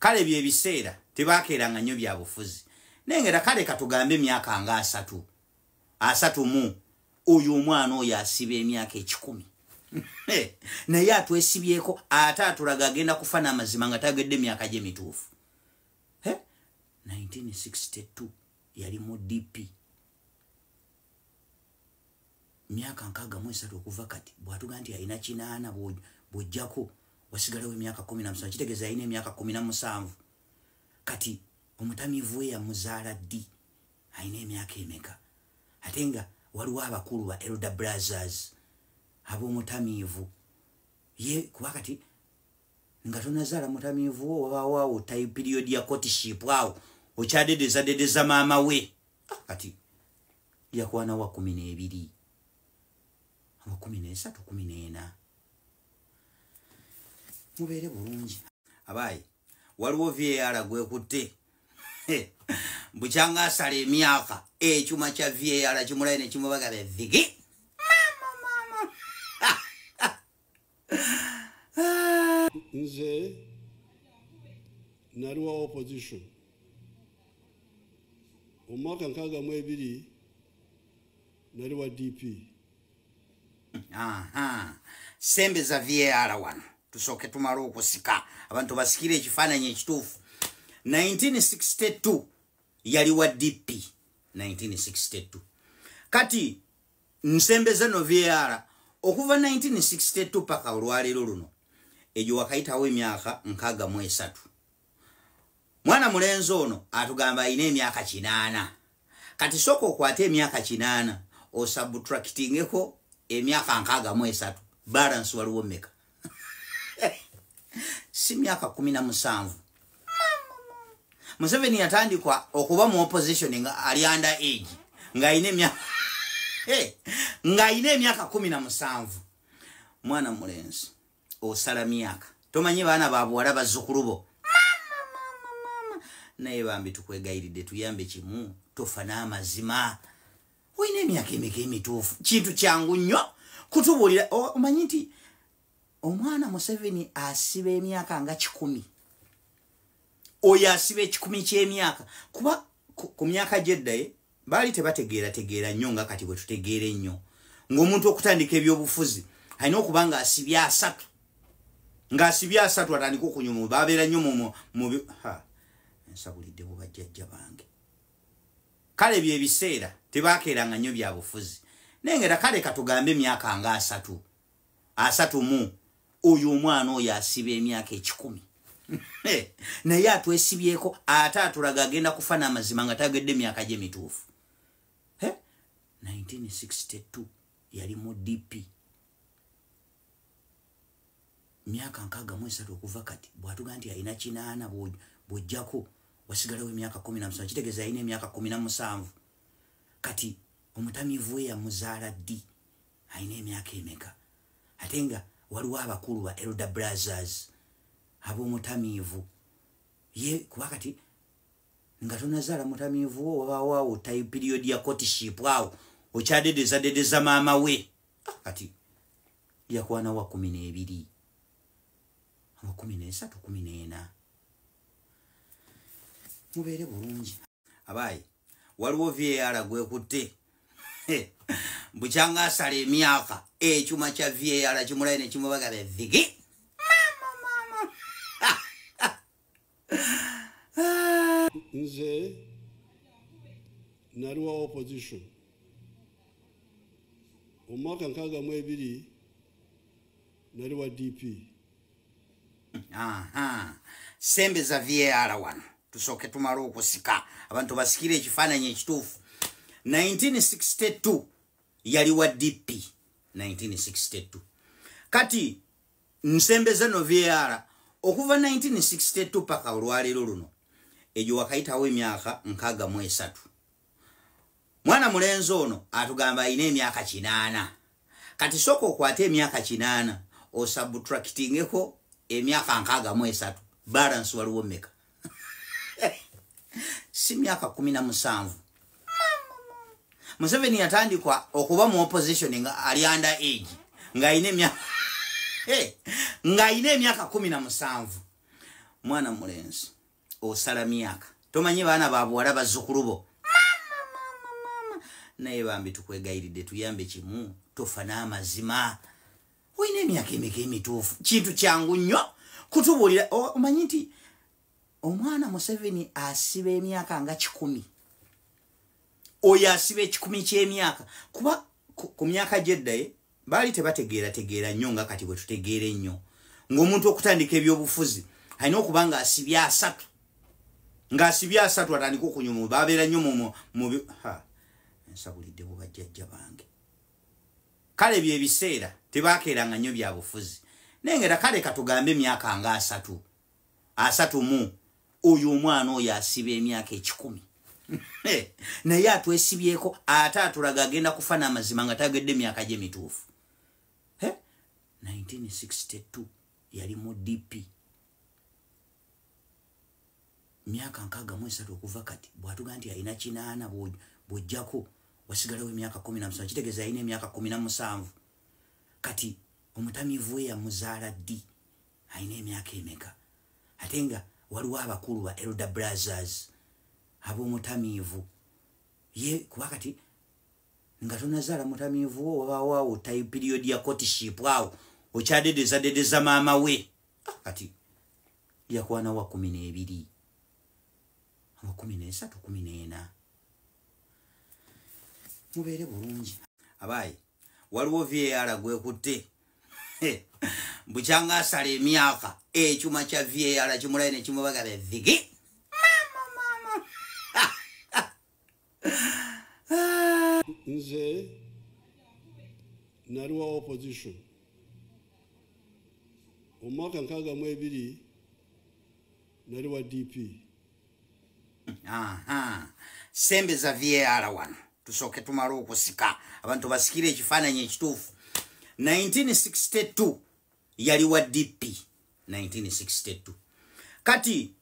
kale bye biseera tebakeeranga nnyo bya bufuzi nengera kale katugambe emyaka nga 3 mu oyo omwana oyo asiba emyaka 10 naye atwesibyeko ate atulaga agenda kufa n'amazima nga tagedde emyaka gye mituufu 1962 yali mu DP myaka 63 okuva kati bwatuga nti alina 8 bwojjako wasigalawo emyaka 17 kitegeeza alina emyaka 17 kati omutamivu we yamuzaala ddi alina emyaka emeka ate nga waliwo abakulu ba Elder Brothers ab'omutamivu ye kuba kati nga tonazaala mutamivu wo wabaawo time period ya courtship awo okyadedeza maama we kati yakwana wa 12 wa 13 14 mubeere bulungi abayi waliwo VAR gwekutte bukyanga asala emyaka ekyuma kya VAR kimulaye ne kimubagala vigi mama nze naliwa opposition omwaka 62 naliwa DP sembe za VAR wano tusoke tumala okusika abantu basikire ekifaananyi ekituufu 1962 yali wa DP 1962 kati nsembeze no VAR okuva 1962 paka olwaleero luno ejo wakayitawo emyaka 63 mwana mulenzi ono atugamba alina emyaka 8 kati soko okwate emyaka 8 osubtractingeko emyaka 63 balance waliwo meka si myaka 17 Museveni yatandikwa okuba mu opposition nga ali under age nga ine emyaka 17 mwana mulenzi osala myaka tomanyi baana babuwala bazzukulubo naye bambi tukwegayiridde tuyambe kimu tofa n'amazima oyina emyaka emeka emituufu kintu kyangu nnyo kutubuulira omanyi nti omwana Museveni asiba emyaka nga 10 oyo asiba 10 ky'emyaka kuba ku myaka gyeddaye baali tebategeera nnyo nga kati bwe tutegeera ennyo ng'omuntu okutandika ebyobufuzi alina okuba nga asibye 3 ng'asibye 3 atandika okunyuma babeera nnyo mu nsabulidde bwe bajjajja bange kale bye biseera tebakeeranga nnyo bya bufuzi nengera kale katugambe emyaka nga 3 mu oyo omwana oyo asiba emyaka 10 naye atwesibyeko ate atulaga agenda kufa n'amazima nga tagedde emyaka gye mituufu 1962 yali mu DP myaka 63 okuva kati bwatuga nti alina 8 bwojjako wasigalawo emyaka 17 kitegeeza alina emyaka 17 kati omutamivu we yamuzaala ddi alina emyaka emeka ate nga waliwo abakulu ba Elder Brothers ab'omutamivu ye kuba kati nga tonazaala mutamivu wo wabaawo time period ya courtship awo okyadedeza maama we kati yakwana wa 12 wa 13 14 mubeere bulungi abayi waliwo VAR gwekutte bukyanga asala emyaka ekyuma kya VAR kimulaye ne kimubagala vigi nze naliwa opposition omwaka 62 naliwa DP sembe za VAR wano tusoke tumala okusika abantu basikire ekifaananyi ekituufu 1962 yali wa DP 1962 kati nsembeze no VAR okuva 1962 paka olwaleero luno ejo wakayitawo emyaka 63 mwana mulenzi ono atugamba alina emyaka 8 kati soko okwate emyaka 8 osubtractingeko emyaka 63 balance waliwo meka si myaka 17 Museveni yatandikwa okuba mu opposition nga ali under age nga ine emyaka 17 mwana mulenzi osala myaka tomanyi baana babuwala bazzukulubo naye bambi tukwegayiridde tuyambe kimu tofa n'amazima oyina emyaka emeka emituufu kintu kyangu nnyo kutubuulira omanyi nti omwana Museveni asiba emyaka nga 10 oyo asiba 10 ky'emyaka kuba ku myaka gyeddaye baali tebategeera nnyo nga kati bwe tutegeera ennyo ng'omuntu okutandika ebyobufuzi alina okuba nga asibye 3 ng'asibye 3 atandika okunyuma babeera nnyo nsabulidde bwe bajjajja bange kale byebiseera tebakeeranga nnyo bya bufuzi nengera kale katugambe emyaka nga 3 mu oyo omwana oyo asiba emyaka 10 naye atwesibyeko ate atulaga agenda kufa n'amazima nga tagedde emyaka gye mituufu 1962 yali mu DP myaka 63 okuva kati bwatuga nti alina 8 bwojjako wasigalawo emyaka 17 kitegeeza alina emyaka 17 kati omutamivu we yamuzaala ddi alina emyaka emeka ate nga waliwo abakulu ba Elder Brothers ab'omutamivu ye kuba kati nga tonazaala mutamivu wo wabaawo time period ya courtship awo okyadedeza maama we kati yakwana wa 12 wa 13 14 mubeere bulungi abayi waliwo VAR gwekutte bukyanga asala emyaka ekyuma kya VAR kimulaye ne kimubagala vigi nze nali wa opposition omwaka 62 nali wa DP sembe za VAR wano tusooke tumala okusika abantu basikire ekifaananyi ekituufu 1962 yali wa DP 1962 kati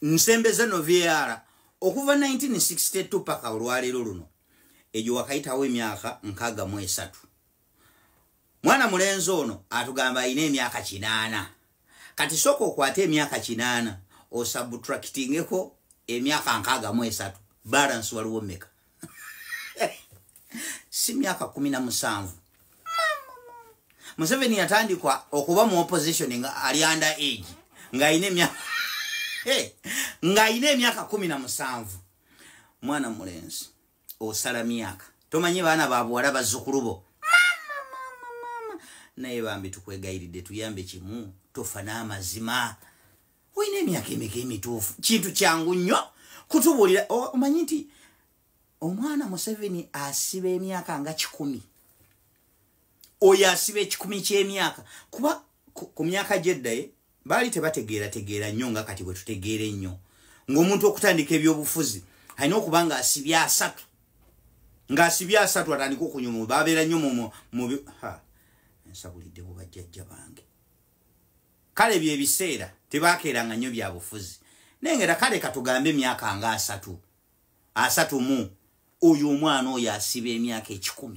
nsembeza no VAR okuva 1962 paka olwaleero luno ejo wakayitawo emyaka 63 mwana mulenzi ono atugamba ayina emyaka 8 kati soko okwate emyaka 8 osubtractingeko emyaka 63 balance waliwo meka si myaka 17 Museveni yatandikwa okuba mu opposition nga ali under age nga ayina emyaka 17 mwana mulenzi osala myaka tomanyi baana babuwala bazzukulubo naye bambi tukwegayiridde tuyambe kimu tofa n'amazima oyina emyaka emeka emituufu kintu kyangu nnyo kutubuulira omanyi nti omwana Museveni asiba emyaka nga 10 oyo asiba 10 ky'emyaka kuba ku myaka gyeddaye baali tebategeera nnyo nga kati bwe tutegeera ennyo ng'omuntu okutandika ebyobufuzi alina okuba nga asibye 3 ng'asibye 3 atandika okunyuma babeera nnyo mu nsabulidde bwe bajjajja bange kale byebiseera tebakeeranga nnyo bya bufuzi nengera kale katugambe emyaka nga 3 mu oyo omwana oyo asiba emyaka 10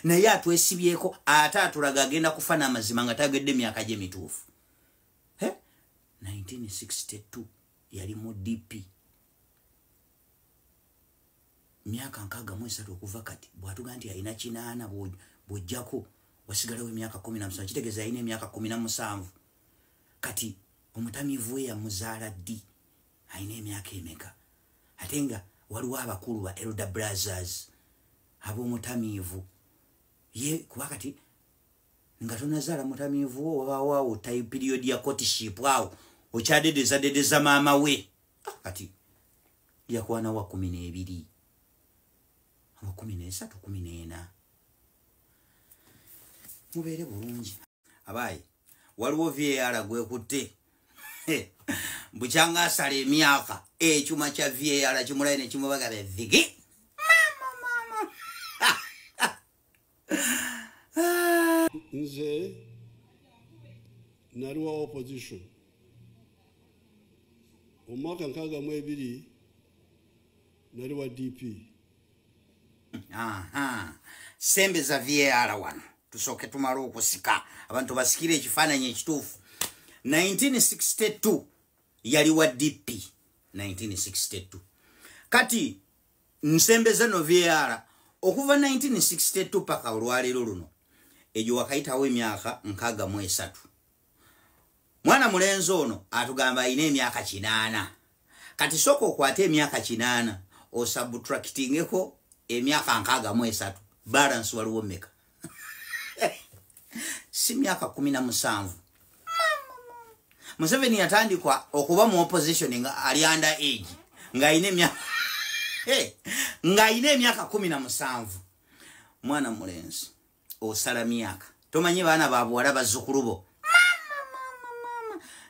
naye atwesibyeko ate atulaga agenda kufa n'amazima nga tagedde emyaka gye mituufu 1962 yali mu DP myaka 63 okuva kati bwatuga nti alina 8 bwojjako wasigalawo emyaka 17 kitegeeza alina emyaka 17 kati omutamivu we yamuzaala ddi alina emyaka emeka ate nga waliwo abakulu ba Elder Brothers ab'omutamivu ye kuba kati nga tonazaala mutamivu wo wabaawo time period ya courtship awo okyadedeza maama we kati yakwana wa 12 wa 13 14 mubeere bulungi abayi waliwo VAR gwekutte bukyanga asala emyaka ekyuma kya VAR kimulaye ne kimubagala vigi nze nali wa opposition omwaka 62 nali wa DP sembe za VAR wano tusooke tumala okusika abantu basikire ekifaananyi ekituufu 1962 yali wa DP 1962 kati nsembeza novyara okuva 1962 paka olwalero luno ejo wakaitawo emyaka 63 mwana mulenzo ono atugamba ine emyaka 8 kati soko okwate emyaka 8 osubtractingeko emyaka 63 balance waliwo meka si myaka 17 Museveni yatandikwa okuba mu opposition nga ali under age nga ine emyaka 17 mwana mulenzi osala myaka tomanyi baana babuwala bazzukulubo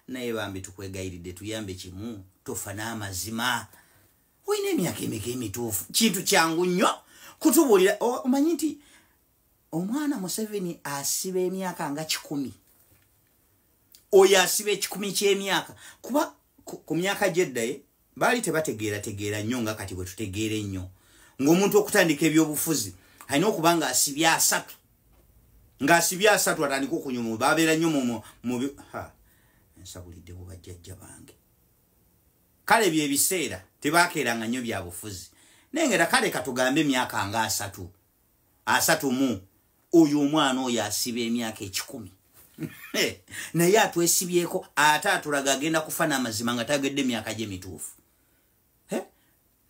naye bambi tukwegayiridde tuyambe kimu tofa n'amazima oyina emyaka emeka emituufu kintu kyangu nnyo kutubuulira omanyi nti omwana Museveni asiba emyaka nga 10 oyo asiba 10 ky'emyaka kuba ku myaka gyeddaye baali tebategeera nnyo nga kati bwe tutegeera ennyo ng'omuntu okutandika ebyobufuzi alina okuba nga asibye 3 ng'asibye 3 atandika okunyuma babeera nnyo mu nsabulidde ku bajjajja bange kale bye biseera tebaakeeranga nnyo bya bufuzi naye ngera kale katugambe emyaka nga 3 mu oyo omwana oyo asiba emyaka 10 naye atwesibyeko ate atulaga agenda kufa n'amazima nga tagedde emyaka gye mituufu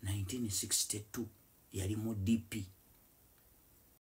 1962 yali mu DP